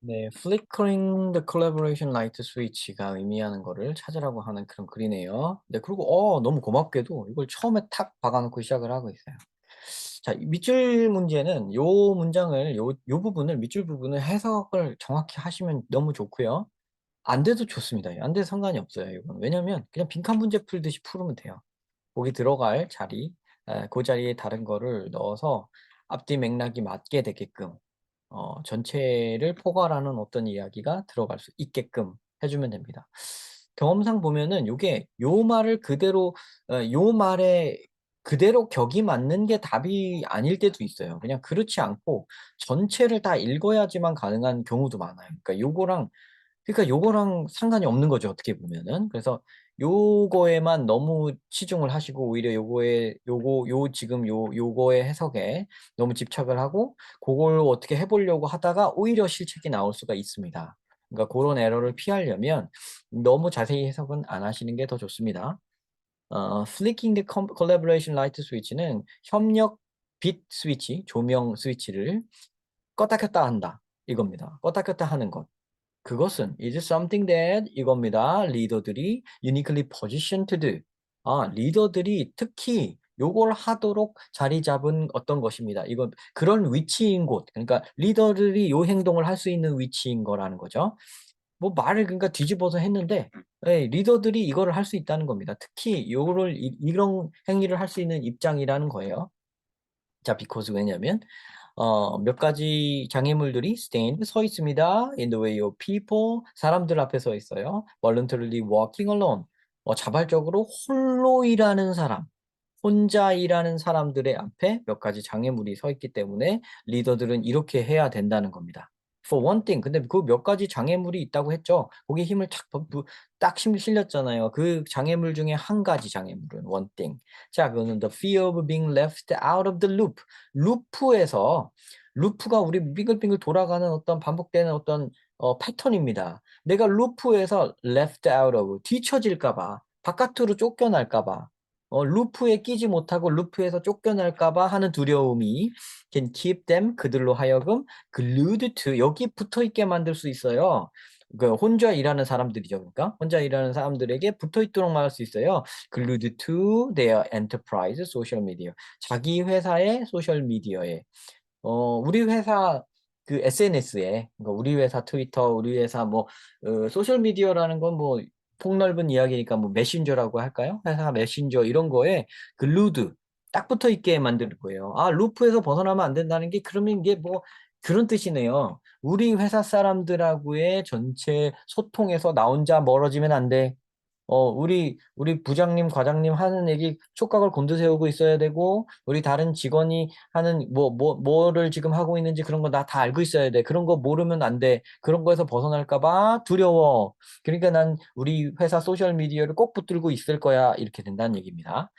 네, flickering the collaboration light switch가 의미하는 거를 찾으라고 하는 그런 글이네요. 네, 그리고 너무 고맙게도 이걸 처음에 탁 박아 놓고 시작을 하고 있어요. 자, 이 밑줄 문제는 요 문장을 요 부분을 밑줄 부분을 해석을 정확히 하시면 너무 좋고요. 안 돼도 좋습니다. 안 돼도 상관이 없어요, 이건. 왜냐면 그냥 빈칸 문제 풀듯이 풀으면 돼요. 거기 들어갈 자리, 그 자리에 다른 거를 넣어서 앞뒤 맥락이 맞게 되게끔 전체를 포괄하는 어떤 이야기가 들어갈 수 있게끔 해 주면 됩니다. 경험상 보면은 요게 요 말을 그대로 요 말에 그대로 격이 맞는 게 답이 아닐 때도 있어요. 그냥 그렇지 않고 전체를 다 읽어야지만 가능한 경우도 많아요. 그러니까 요거랑 상관이 없는 거죠, 어떻게 보면은. 그래서 요거에만 너무 치중을 하시고 오히려 요거의 해석에 너무 집착을 하고 고걸 어떻게 해 보려고 하다가 오히려 실책이 나올 수가 있습니다. 그러니까 고런 에러를 피하려면 너무 자세히 해석은 안 하시는 게 더 좋습니다. flicking the collaboration light switch는 협력 빛 스위치, 조명 스위치를 껐다 켰다 한다 이겁니다. 껐다 켰다 하는 것. 그것은 is something that 이겁니다. 리더들이 uniquely positioned to do. 리더들이 특히 요걸 하도록 자리 잡은 어떤 것입니다. 이건 그런 위치인 곳. 그러니까 리더들이 요 행동을 할 수 있는 위치인 거라는 거죠. 뭐 말을 그러니까 뒤집어서 했는데 예, 리더들이 이거를 할 수 있다는 겁니다. 특히 요거를 이런 행위를 할 수 있는 입장이라는 거예요. 자, because 왜냐면 몇 가지 장애물들이 stand 서 있습니다. in the way of people 사람들 앞에 서 있어요. voluntarily walking alone 자발적으로 홀로 일하는 사람, 혼자 일하는 사람들의 앞에 몇 가지 장애물이 서 있기 때문에 리더들은 이렇게 해야 된다는 겁니다. For one thing 근데 그 몇 가지 장애물이 있다고 했죠. 거기에 힘을 딱 실렸잖아요. 그 장애물 중에 한 가지 장애물은 one thing. 자, 그거는 the fear of being left out of the loop. 루프에서 루프가 우리 빙글빙글 돌아가는 어떤 반복되는 어떤 패턴입니다. 내가 루프에서 left out of 뒤처질까 봐, 바깥으로 쫓겨날까 봐, 루프에 끼지 못하고 루프에서 쫓겨날까 봐 하는 두려움이 can keep them 그들로 하여금 glued to 여기 붙어 있게 만들 수 있어요. 그 혼자 일하는 사람들이죠. 그러니까 혼자 일하는 사람들에게 붙어 있도록 만들 수 있어요. glued to their enterprise social media. 자기 회사의 소셜 미디어에 우리 회사 그 SNS에 그러니까 우리 회사 트위터, 우리 회사 뭐 소셜 미디어라는 건 뭐 폭넓은 이야기니까 뭐 메신저라고 할까요? 회사 메신저 이런 거에 그 루드 딱 붙어 있게 만들 거예요. 루프에서 벗어나면 안 된다는 게 그러면 이게 뭐 그런 뜻이네요. 우리 회사 사람들하고의 전체 소통에서 나 혼자 멀어지면 안 돼. 우리 부장님, 과장님 하는 얘기 촉각을 곤두세우고 있어야 되고, 우리 다른 직원이 하는 뭐를 지금 하고 있는지 그런 거 나 다 알고 있어야 돼. 그런 거 모르면 안 돼. 그런 거에서 벗어날까 봐 두려워. 그러니까 난 우리 회사 소셜 미디어를 꼭 붙들고 있을 거야. 이렇게 된다는 얘기입니다.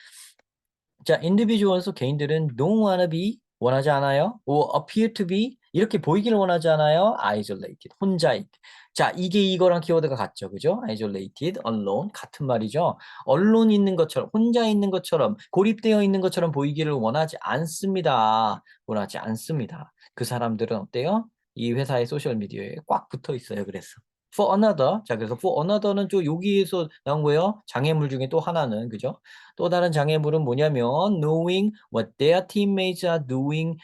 자, individual에서 개인들은 don't wanna be 원하지 않아요. or appear to be 이렇게 보이기를 원하지 않아요. isolated 혼자 있. 자, 이게 이거랑 키워드가 같죠, 그죠? isolated, alone 같은 말이죠. alone 있는 것처럼 혼자 있는 것처럼 고립되어 있는 것처럼 보이기를 원하지 않습니다. 원하지 않습니다. 그 사람들은 어때요? 이 회사의 소셜 미디어에 꽉 붙어 있어요. 그래서. for another. 자, 그래서 for another는 좀 여기에서 나온 거예요. 장애물 중에 또 하나는 그죠? 또 다른 장애물은 뭐냐면 knowing what their teammates are doing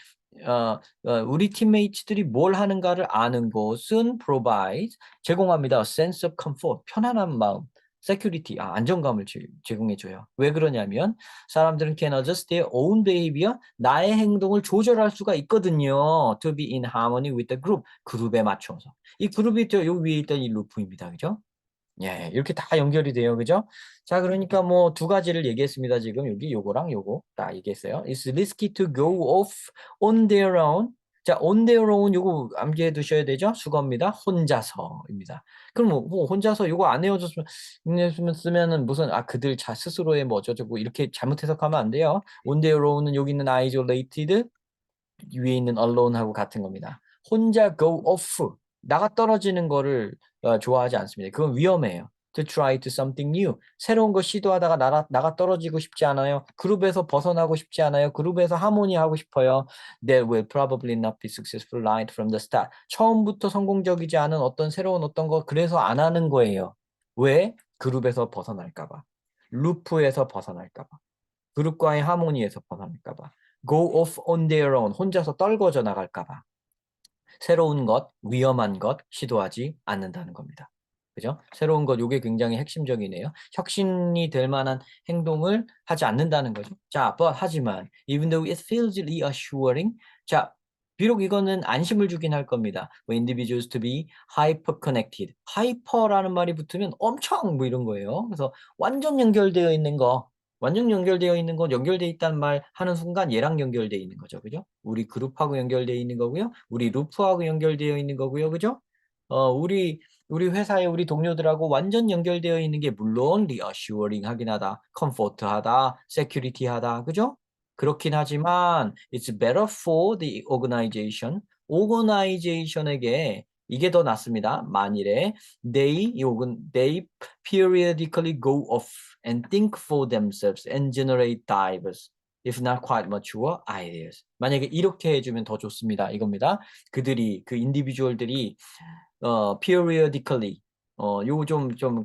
우리 팀메이트들이 뭘 하는가를 아는 것은 provide 제공합니다. a sense of comfort 편안한 마음 security 안정감을 제공해 줘요. 왜 그러냐면 사람들은 can adjust their own behavior 나의 행동을 조절할 수가 있거든요. to be in harmony with the group 그룹에 맞춰서 이 그룹이 요 위에 있던 이 루프입니다. 그죠? 예. 이렇게 다 연결이 돼요. 그죠? 자, 그러니까 뭐 두 가지를 얘기했습니다. 지금 여기 요거랑 요거 다 얘기했어요. "It's risky to go off on their own." 자, on their own 요거 암기해 두셔야 되죠? 수거입니다. 혼자서입니다. 그럼 뭐 혼자서 요거 안 외워줬으면 쓰면은 무슨 그들 스스로의 뭐 어쩌고저쩌고 이렇게 잘못 해석하면 안 돼요. on their own은 여기 있는 isolated 위에 있는 alone하고 같은 겁니다. 혼자 go off 나가 떨어지는 거를 좋아하지 않습니다. 그건 위험해요. to try to something new. 새로운 거 시도하다가 나가 떨어지고 싶지 않아요. 그룹에서 벗어나고 싶지 않아요. 그룹에서 하모니하고 싶어요. That will probably not be successful right from the start. 처음부터 성공적이지 않은 어떤 새로운 어떤 거 그래서 안 하는 거예요. 왜? 그룹에서 벗어날까 봐. 루프에서 벗어날까 봐. 그룹과의 하모니에서 벗어날까 봐. Go off on their own. 혼자서 떨궈져 나갈까 봐. 새로운 것, 위험한 것 시도하지 않는다는 겁니다. 그죠? 새로운 것, 이게 굉장히 핵심적이네요. 혁신이 될 만한 행동을 하지 않는다는 거죠. 자, 하지만 even though it feels reassuring, 자, 비록 이거는 안심을 주긴 할 겁니다. For individuals to be hyper connected. hyper라는 말이 붙으면 엄청 뭐 이런 거예요. 그래서 완전 연결되어 있는 거, 완전 연결되어 있는 건 연결되어 있다는 말 하는 순간 얘랑 연결되어 있는 거죠. 그죠? 우리 그룹하고 연결되어 있는 거고요. 우리 루프하고 연결되어 있는 거고요. 그죠? 우리 회사의 우리 동료들하고 완전 연결되어 있는 게 물론 reassuring 하긴 하다. comfort하다. security하다. 그죠? 그렇긴 하지만 it's better for the organization. organization에게 이게 더 낫습니다. 만일에 they periodically go off and think for themselves and generate diverse, if not quite mature ideas. 만약에 이렇게 해주면 더 좋습니다. 이겁니다. 그들이 그 인디비주얼들이 periodically 요거 좀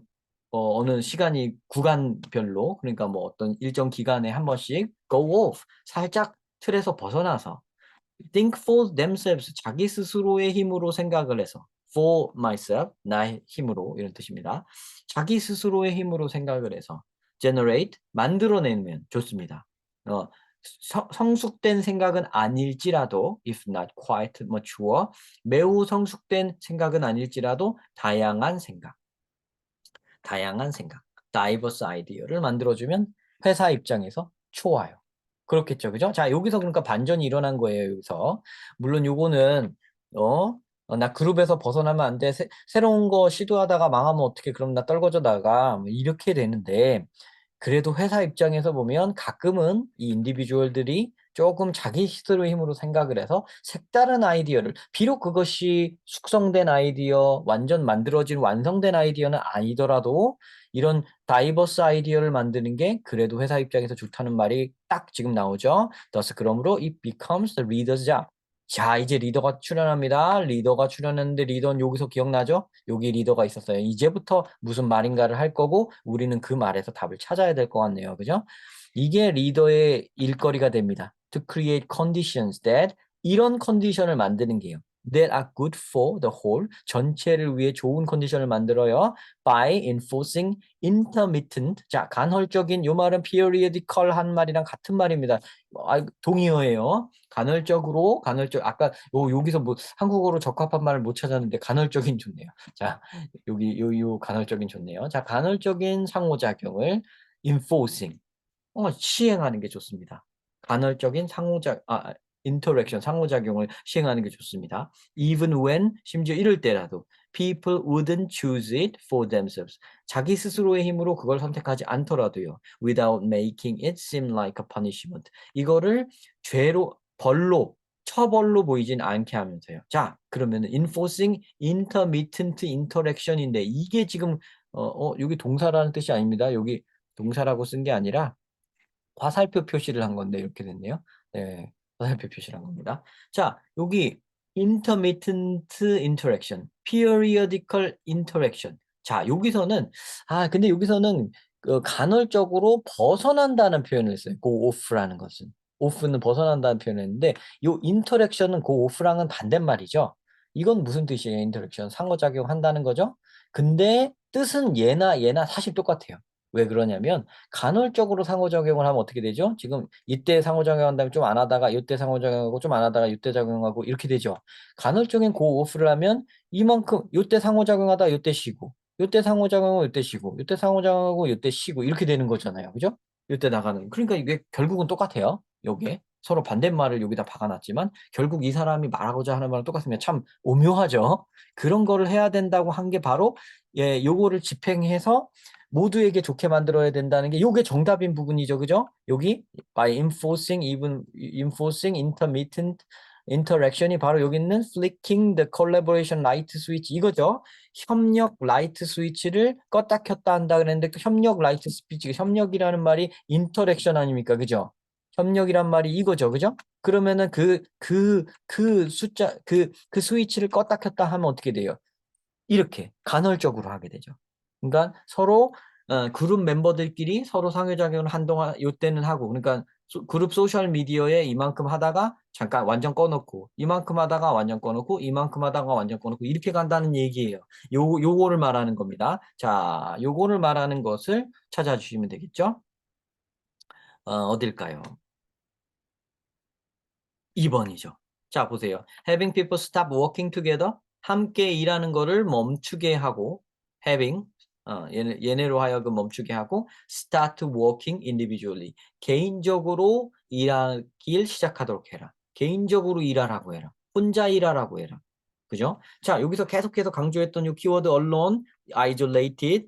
어느 시간이 구간별로 그러니까 뭐 어떤 일정 기간에 한 번씩 go off 살짝 틀에서 벗어나서 think for themselves 자기 스스로의 힘으로 생각을 해서 for myself 나의 힘으로 이런 뜻입니다. 자기 스스로의 힘으로 생각을 해서 generate 만들어내면 좋습니다. 성숙된 생각은 아닐지라도 if not quite mature 매우 성숙된 생각은 아닐지라도 다양한 생각 diverse 아이디어를 만들어주면 회사 입장에서 좋아요. 그렇겠죠. 그죠? 자, 여기서 그러니까 반전이 일어난 거예요. 여기서. 물론 요거는 나 그룹에서 벗어나면 안 돼. 새로운 거 시도하다가 망하면 어떻게 그럼 나 떨궈져 나가. 뭐 이렇게 되는데 그래도 회사 입장에서 보면 가끔은 이 인디비주얼들이 조금 자기 스스로의 힘으로 생각을 해서 색다른 아이디어를 비록 그것이 숙성된 아이디어, 완전 만들어진 완성된 아이디어는 아니더라도 이런 다이버스 아이디어를 만드는 게 그래도 회사 입장에서 좋다는 말이 딱 지금 나오죠. Thus 그러므로 it becomes the leader's job. 자, 이제 리더가 출연합니다. 리더가 출연했는데 리더는 여기서 기억나죠? 여기 리더가 있었어요. 이제부터 무슨 말인가를 할 거고 우리는 그 말에서 답을 찾아야 될 것 같네요. 그죠? 이게 리더의 일거리가 됩니다. To create conditions that 이런 컨디션을 만드는 게요. That are good for the whole 전체를 위해 좋은 컨디션을 만들어요. By enforcing intermittent 자 간헐적인 요 말은 periodical한 말이랑 같은 말입니다. 동의어예요. 간헐적 아까 여기서 뭐 한국어로 적합한 말을 못 찾았는데 간헐적인 좋네요. 자 여기 요 간헐적인 좋네요. 자 간헐적인 상호작용을 enforcing 시행하는 게 좋습니다. 간헐적인 interaction, 상호작용을 시행하는 게 좋습니다. Even when, 심지어 이럴 때라도 people wouldn't choose it for themselves. 자기 스스로의 힘으로 그걸 선택하지 않더라도요. Without making it seem like a punishment. 이거를 처벌로 보이진 않게 하면서요. 자, 그러면은 enforcing intermittent interaction인데 이게 지금 여기 동사라는 뜻이 아닙니다. 여기 동사라고 쓴 게 아니라 화살표 표시를 한 건데 이렇게 됐네요. 네, 화살표 표시를 한 겁니다. 자, 여기 intermittent interaction, periodical interaction. 자, 여기서는 근데 여기서는 간헐적으로 벗어난다는 표현을 써요. go off라는 것은. off는 벗어난다는 표현을 했는데 요 interaction은 go off랑은 반대말이죠. 이건 무슨 뜻이에요? interaction 상호작용 한다는 거죠. 근데 뜻은 얘나 사실 똑같아요. 왜 그러냐면 간헐적으로 상호작용을 하면 어떻게 되죠? 지금 이때 상호작용한 다음에 좀 안 하다가 이때 상호작용하고 좀 안 하다가 이때 작용하고 이렇게 되죠. 간헐적인 고 오프를 하면 이만큼 이때 상호작용하다 이때 쉬고 이때 상호작용하고 이때 쉬고 이때 상호작용하고 이때 쉬고 이렇게 되는 거잖아요. 그죠? 이때 나가는. 그러니까 이게 결국은 똑같아요. 요게 서로 반대말을 여기다 박아놨지만 결국 이 사람이 말하고자 하는 말은 똑같습니다. 참 오묘하죠? 그런 거를 해야 된다고 한 게 바로 요거를 집행해서 모두에게 좋게 만들어야 된다는 게 요게 정답인 부분이죠. 그죠? 여기 by enforcing intermittent 인터랙션이 바로 여기 있는 flicking the collaboration light switch 이거죠. 협력 라이트 스위치를 껐다 켰다 한다 그랬는데 그 협력 라이트 스위치, 협력이라는 말이 인터랙션 아닙니까? 그죠? 협력이란 말이 이거죠. 그죠? 그러면은 그 숫자, 그 스위치를 껐다 켰다 하면 어떻게 돼요? 이렇게 간헐적으로 하게 되죠. 그러니까 서로 그룹 멤버들끼리 서로 상호작용을 한동안 요때는 하고 그러니까 그룹 소셜 미디어에 이만큼 하다가 잠깐 완전 꺼놓고 이만큼 하다가 완전 꺼놓고 이만큼 하다가 완전 꺼놓고 이렇게 간다는 얘기예요. 요거를 말하는 겁니다. 자, 요거를 말하는 것을 찾아주시면 되겠죠? 어딜까요? 2번이죠. 자, 보세요. Having people stop working together. 함께 일하는 거를 멈추게 하고 having 얘네로 하여금 멈추게 하고 start working individually. 개인적으로 일하길 시작하도록 해라. 개인적으로 일하라고 해라. 혼자 일하라고 해라. 그죠? 자, 여기서 계속해서 강조했던 이 키워드 alone, isolated,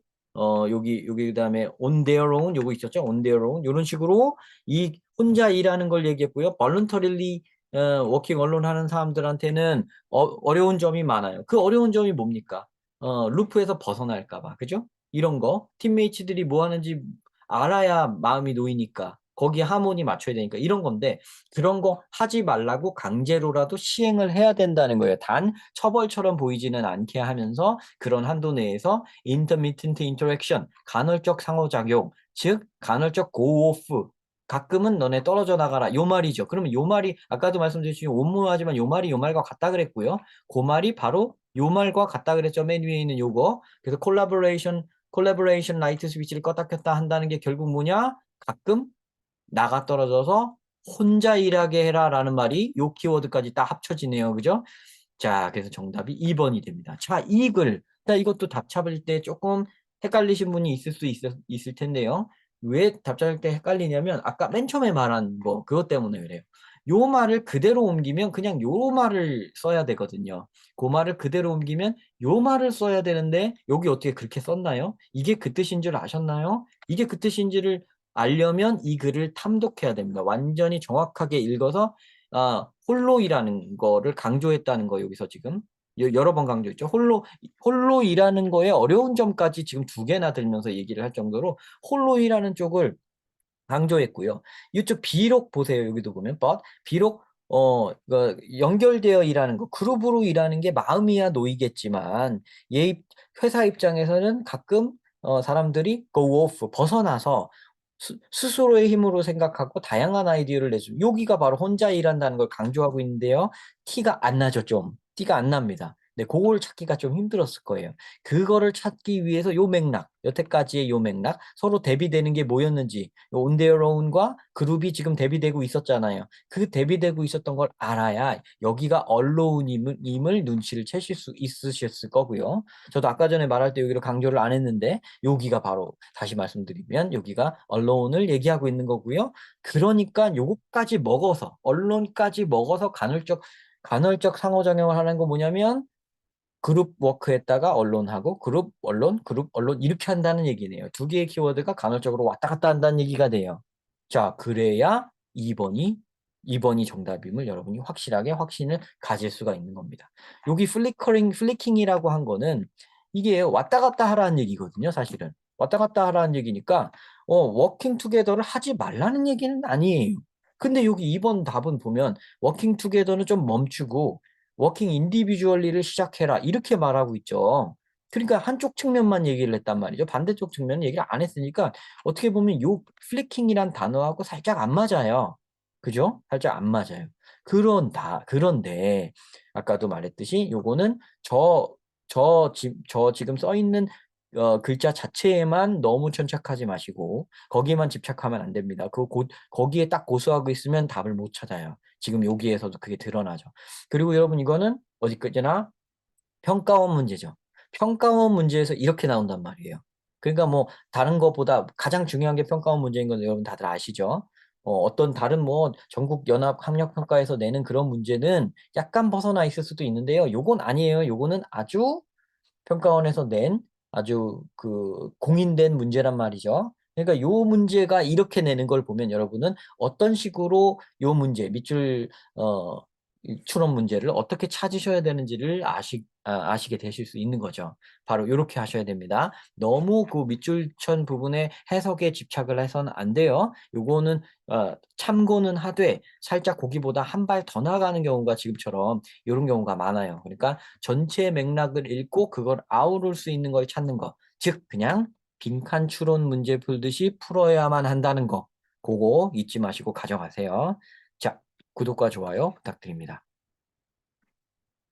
여기 그다음에 on their own 요거 있었죠? on their own. 이런 식으로 이 혼자 일하는 걸 얘기했고요. voluntarily 워킹 언론 하는 사람들한테는 어려운 점이 많아요. 그 어려운 점이 뭡니까? 루프에서 벗어날까 봐. 그죠? 이런 거. 팀메이츠들이 뭐 하는지 알아야 마음이 놓이니까. 거기에 하모니 맞춰야 되니까 이런 건데 그런 거 하지 말라고 강제로라도 시행을 해야 된다는 거예요. 단 처벌처럼 보이지는 않게 하면서 그런 한도 내에서 intermittent interaction, 간헐적 상호작용, 즉 간헐적 go-off 가끔은 너네 떨어져 나가라. 요 말이죠. 그러면 요 말이 아까도 말씀드렸지만 원문하지만 요 말이 요 말과 같다 그랬고요. 그 말이 바로 요 말과 같다 그랬죠. 맨 위에 있는 요거. 그래서 콜라보레이션 라이트 스위치를 껐다 켰다 한다는 게 결국 뭐냐? 가끔 나가 떨어져서 혼자 일하게 해라라는 말이 요 키워드까지 딱 합쳐지네요. 그죠? 자, 그래서 정답이 2번이 됩니다. 자, 이 글. 자, 이것도 답 찾을 때 조금 헷갈리신 분이 있을 텐데요. 왜 답 찾을 때 헷갈리냐면 아까 맨 처음에 말한 거 그것 때문에 그래요. 요 말을 그대로 옮기면 그냥 요 말을 써야 되거든요. 그 말을 그대로 옮기면 요 말을 써야 되는데 여기 어떻게 그렇게 썼나요? 이게 그 뜻인 줄 아셨나요? 이게 그 뜻인지를 알려면 이 글을 탐독해야 됩니다. 완전히 정확하게 읽어서 홀로이라는 거를 강조했다는 거 여기서 지금 여러 번 강조했죠. 홀로이라는 거에 어려운 점까지 지금 두 개나 들면서 얘기를 할 정도로 홀로이라는 쪽을 강조했고요. 이쪽 비록 보세요. 여기도 보면 비록 연결되어 일하는 거 그룹으로 일하는 게 마음이야 놓이겠지만 회사 입장에서는 가끔 사람들이 go off 벗어나서 스스로의 힘으로 생각하고 다양한 아이디어를 내주 여기가 바로 혼자 일한다는 걸 강조하고 있는데요. 티가 안 나죠, 좀. 티가 안 납니다. 네, 그걸 찾기가 좀 힘들었을 거예요. 그거를 찾기 위해서 요 맥락, 여태까지의 요 맥락, 서로 대비되는 게 뭐였는지, 온데어로운과 그룹이 지금 대비되고 있었잖아요. 그 대비되고 있었던 걸 알아야 여기가 언로운임을 눈치를 채실 수 있으셨을 거고요. 저도 아까 전에 말할 때 여기를 강조를 안 했는데 여기가 바로 다시 말씀드리면 여기가 언론을 얘기하고 있는 거고요. 그러니까 요거까지 먹어서 언론까지 먹어서 간헐적 상호작용을 하는 거 뭐냐면 그룹 워크했다가 언론하고 그룹 언론 이렇게 한다는 얘기네요. 두 개의 키워드가 간헐적으로 왔다 갔다 한다는 얘기가 돼요. 자, 그래야 2번이 정답임을 여러분이 확실하게 확신을 가질 수가 있는 겁니다. 여기 플리킹이라고 한 거는 이게 왔다 갔다 하라는 얘기거든요, 사실은. 왔다 갔다 하라는 얘기니까 워킹 투게더를 하지 말라는 얘기는 아니에요. 근데 여기 2번 답은 보면 워킹 투게더는 좀 멈추고 워킹 인디비주얼리를 시작해라 이렇게 말하고 있죠. 그러니까 한쪽 측면만 얘기를 했단 말이죠. 반대쪽 측면은 얘기를 안 했으니까 어떻게 보면 요 플리킹이란 단어하고 살짝 안 맞아요. 그죠? 살짝 안 맞아요. 그런데 아까도 말했듯이 요거는 저 지금 써 있는 글자 자체에만 너무 천착하지 마시고 거기에만 집착하면 안 됩니다. 거기에 딱 고수하고 있으면 답을 못 찾아요. 지금 여기에서도 그게 드러나죠. 그리고 여러분 이거는 어디까지나 평가원 문제죠. 평가원 문제에서 이렇게 나온단 말이에요. 그러니까 뭐 다른 것보다 가장 중요한 게 평가원 문제인 건 여러분 다들 아시죠? 어떤 다른 뭐 전국 연합 학력 평가에서 내는 그런 문제는 약간 벗어나 있을 수도 있는데요. 요건 아니에요. 요거는 아주 평가원에서 낸 아주 그 공인된 문제란 말이죠. 그러니까 요 문제가 이렇게 내는 걸 보면 여러분은 어떤 식으로 요 문제 밑줄 이 추론 문제를 어떻게 찾으셔야 되는지를 아시게 되실 수 있는 거죠. 바로 요렇게 하셔야 됩니다. 너무 그 밑줄천 부분에 해석에 집착을 해서는 안 돼요. 요거는 참고는 하되 살짝 거기보다 한 발 더 나가는 경우가 지금처럼 요런 경우가 많아요. 그러니까 전체 맥락을 읽고 그걸 아우를 수 있는 걸 찾는 거. 즉 그냥 빈칸 추론 문제 풀듯이 풀어야만 한다는 거. 고거 잊지 마시고 가져가세요. 자, 구독과 좋아요 부탁드립니다.